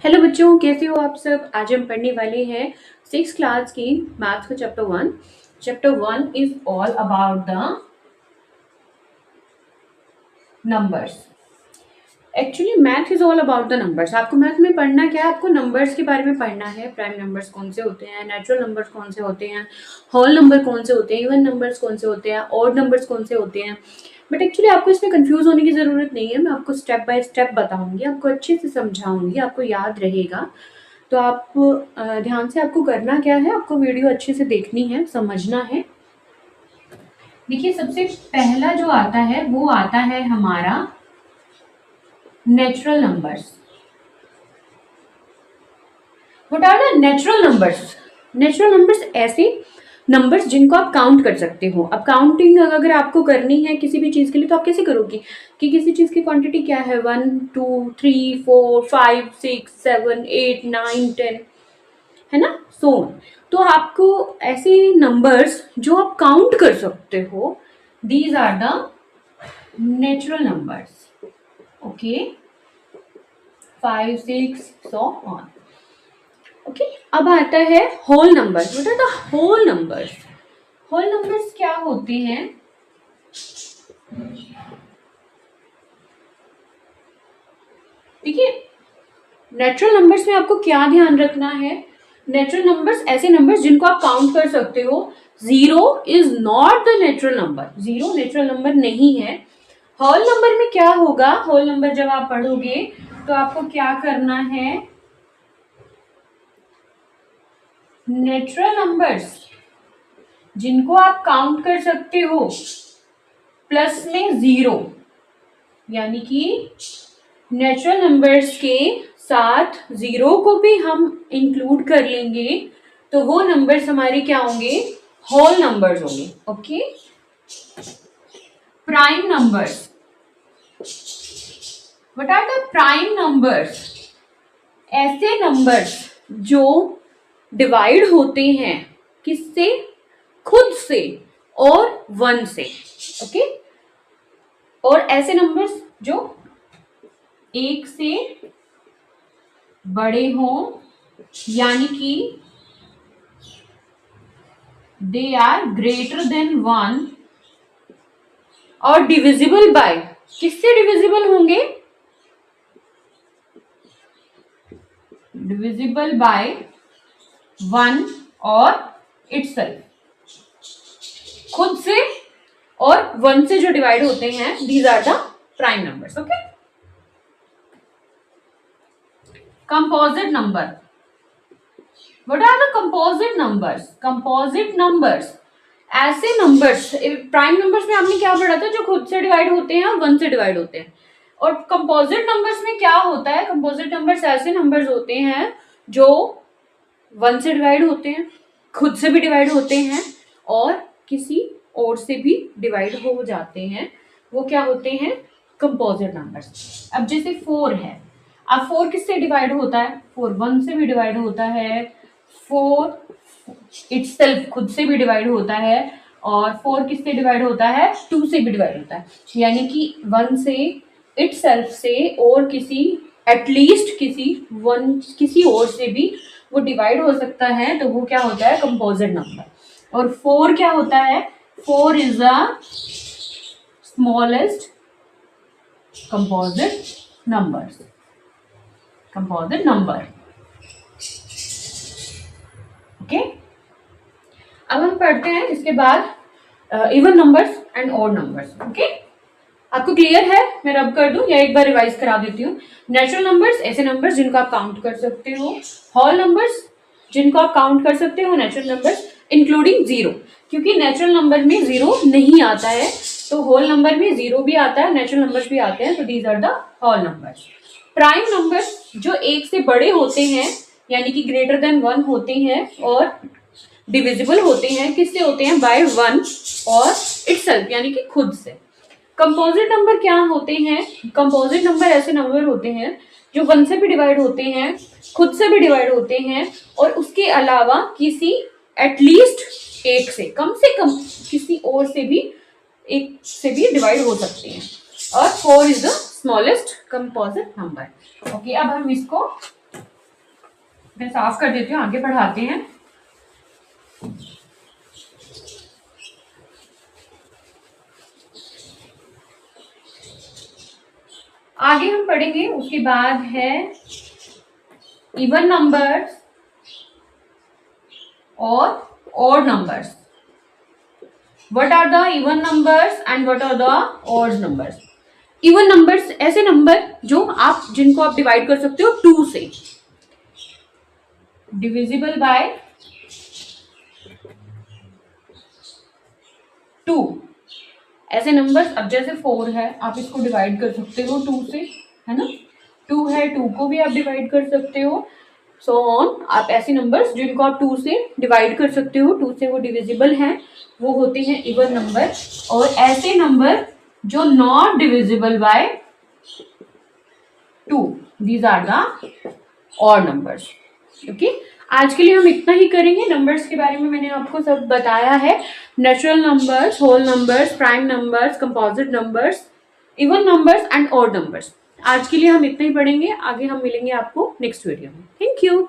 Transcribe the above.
Hello बच्चों, कैसे हो आप सब। आज हम पढ़ने वाले हैं सिक्स क्लास की मैथ्स का chapter 1। Chapter 1 is all about the numbers. Actually math is all about the numbers. आपको मैथ में पढ़ना क्या है? आपको नंबर्स के बारे में पढ़ना है। प्राइम नंबर्स कौन से होते हैं, नेचुरल नंबर्स कौन से होते हैं, होल नंबर कौन से होते हैं, इवन नंबर्स कौन से होते हैं, ऑड नंबर्स कौन से होते हैं। बट एक्चुअली आपको इसमें कंफ्यूज होने की जरूरत नहीं है। मैं आपको स्टेप बाय स्टेप बताऊंगी, आपको अच्छे से समझाऊंगी, आपको याद रहेगा। तो आप ध्यान से, आपको करना क्या है, आपको वीडियो अच्छे से देखनी है, समझना है। देखिए, सबसे पहला जो आता है वो आता है हमारा natural numbers. What are the natural numbers? Natural numbers ऐसे नंबर्स जिनको आप काउंट कर सकते हो। अब काउंटिंग अगर आपको करनी है किसी भी चीज के लिए तो आप कैसे करोगे कि किसी चीज की क्वांटिटी क्या है, 1 2 3 4 5 6 7 8 9 10, है ना, सो तो आपको ऐसे नंबर्स जो आप काउंट कर सकते हो, these are the natural numbers. Okay, 5 6 so on. Okay, अब आता है whole numbers. What are the whole numbers? Whole numbers क्या होते हैं? देखिए, नेचुरल नंबर्स में आपको क्या ध्यान रखना है? नेचुरल नंबर्स ऐसे नंबर्स जिनको आप काउंट कर सकते हो। Zero is not the natural number. Zero natural number नहीं है। होल नंबर में क्या होगा? होल नंबर जब आप पढ़ोगे तो आपको क्या करना है? नेचुरल नंबर्स जिनको आप काउंट कर सकते हो प्लस में जीरो, यानी कि नेचुरल नंबर्स के साथ जीरो को भी हम इंक्लूड कर लेंगे तो वो नंबर्स हमारे क्या होंगे? होल नंबर्स होंगे। Okay, prime numbers. What are the prime numbers? ऐसे नंबर्स जो डिवाइड होते हैं किससे? खुद से और 1 से। ओके, और ऐसे नंबर्स जो 1 से बड़े हों, यानी कि दे आर ग्रेटर देन 1 और डिविजिबल बाय। किससे डिविजिबल होंगे? डिविजिबल बाय 1 और इटसेल्फ। खुद से और 1 से जो डिवाइड होते हैं, these are the prime numbers. Okay, composite number. What are the composite numbers? Composite numbers ऐसे नंबर्स, प्राइम नंबर्स में आपने क्या पढ़ा था? जो खुद से डिवाइड होते हैं और 1 से डिवाइड होते हैं। और कंपोजिट नंबर्स में क्या होता है? कंपोजिट नंबर्स ऐसे नंबर्स होते हैं जो 1 से डिवाइड होते हैं, खुद से भी डिवाइड होते हैं और किसी और से भी डिवाइड हो जाते हैं। वो क्या होते हैं? Composite numbers. अब जैसे 4 है। अब 4 किससे डिवाइड होता है? 4 1 से भी डिवाइड होता है, 4 इटसेल्फ खुद से भी डिवाइड होता है, और 4 किससे डिवाइड होता है? 2 से भी डिवाइड होता है। यानी कि 1 से, इटसेल्फ से और किसी, एटलीस्ट किसी और से भी वो डिवाइड हो सकता है, तो वो क्या होता है? Composite number. और 4 क्या होता है? 4 is the smallest composite number. Composite number. Okay, अब हम पढ़ते हैं इसके बाद even numbers and odd numbers. Okay, आपको क्लियर है? मैं रब कर दूं या एक बार रिवाइज करा देती हूँ। नेचुरल नंबर्स ऐसे नंबर्स जिनको आप काउंट कर सकते हो। होल नंबर्स जिनको आप काउंट कर सकते हो। नेचुरल नंबर्स इंक्लूडिंग जीरो, क्योंकि नेचुरल नंबर में जीरो नहीं आता है, तो होल नंबर में जीरो भी आता है, नेचुरल नंबर्स भी आते हैं, तो these are the whole numbers. Prime numbers जो 1 से बड़े होते हैं, यानी कि ग्रेटर देन 1 होते हैं और डिविजिबल होते हैं। किससे होते हैं? बाय 1 और इटसेल्फ, यानी कि खुद से। कंपोजिट नंबर क्या होते हैं? कंपोजिट नंबर ऐसे नंबर होते हैं जो 1 से भी डिवाइड होते हैं, खुद से भी डिवाइड होते हैं, और उसके अलावा किसी, एटलीस्ट एक से कम किसी और से भी, एक से भी डिवाइड हो सकते हैं। और 4 is the smallest composite number. Okay, अब हम इसको मैं साफ कर देती हूँ, आगे बढ़ाते हैं। आगे हम पढ़ेंगे, उसके बाद है इवन नंबर्स और odd numbers. What are the even numbers and what are the odd numbers. Even numbers ऐसे नंबर जो आप जिनको आप डिवाइड कर सकते हो 2 से, डिविजिबल बाय 2। ऐसे नंबर्स, अब जैसे 4 है, आप इसको डिवाइड कर सकते हो 2 से, है ना। 2 है, 2 को भी आप डिवाइड कर सकते हो, सो ऑन। आप ऐसे नंबर्स जिनको आप 2 से डिवाइड कर सकते हो, 2 से वो डिविजिबल हैं, वो होते हैं इवन नंबर। और ऐसे नंबर जो not divisible by 2, these are the odd numbers. Okay, आज के लिए हम इतना ही करेंगे। नंबर्स के बारे में मैंने आपको सब बताया है, natural numbers, whole numbers, prime numbers, composite numbers, even numbers and odd numbers. आज के लिए हम इतना ही पढ़ेंगे, आगे हम मिलेंगे आपको नेक्स्ट वीडियो में। Thank you.